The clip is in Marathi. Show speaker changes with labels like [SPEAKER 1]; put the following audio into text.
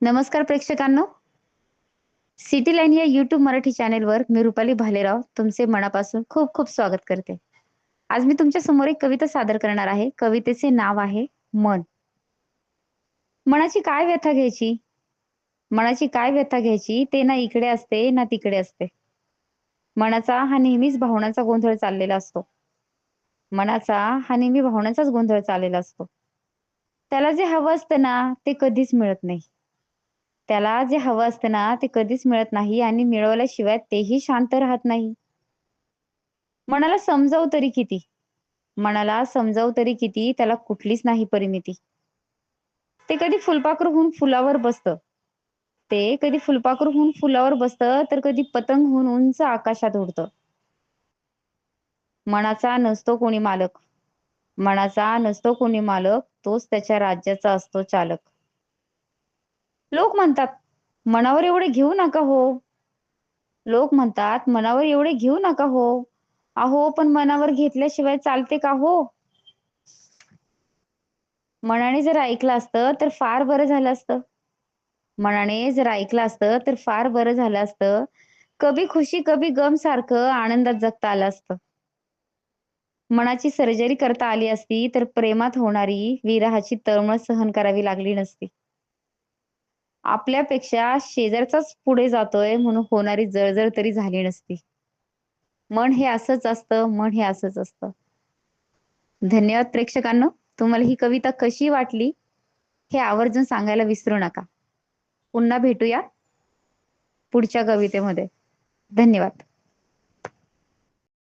[SPEAKER 1] नमस्कार प्रेक्षकांनो. सिटी लाईन या YouTube मराठी चॅनेलवर मी रुपाली भालेराव तुमचे मनापासून खूप खूप स्वागत करते. आज मी तुमच्या समोर एक कविता सादर करणार आहे. कवितेचे नाव आहे मन. मनाची काय व्यथा घ्यायची? मनाची काय व्यथा घ्यायची ते ना इकडे असते ना तिकडे असते. मनाचा हा नेहमीच भावनांचा गोंधळ चाललेला असतो. मनाचा हा नेहमी भावनांचाच गोंधळ चाललेला असतो. त्याला जे हवं असतं ना ते कधीच मिळत नाही. त्याला जे हवं असतं ना, ते कधीच मिळत नाही आणि मिळवल्याशिवाय तेही शांत राहत नाही. मनाला समजावू तरी किती? मनाला समजावू तरी किती? त्याला कुठलीच नाही परिमिती. ते कधी फुलपाखरू होऊन फुलावर बसतं. ते कधी फुलपाखरू होऊन फुलावर बसतं, तर कधी पतंग होऊन उंच आकाशात उडतं. मनाचा नसतो कोणी मालक. मनाचा नसतो कोणी मालक, तोच त्याच्या राज्याचा असतो चालक. लोक म्हणतात, "मनावर एवढे घेऊ नका हो." लोक म्हणतात, "मनावर एवढे घेऊ नका हो." अहो, पण मनावर घेतल्याशिवाय चालते का हो? मनाने जर ऐकलं असतं, तर फार बरं झालं असतं. मनाने जर ऐकलं असतं, तर फार बरं झालं असतं. कभी खुशी कभी गम सारखं आनंदात जगता आलं असतं. मनाची सर्जरी करता आली असती, तर प्रेमात होणारी विरहाची तळमळ सहन करावी लागली नसती. आपल्यापेक्षा शेजारचाच पुढे जातोय म्हणून होणारी जळजळ तरी झाली नसती. मन हे असंच असतं, मन हे असंच असतं. धन्यवाद प्रेक्षकांनो. तुम्हाला ही कविता कशी वाटली हे आवर्जून सांगायला विसरू नका. पुन्हा भेटूया पुढच्या कवितेमध्ये. धन्यवाद.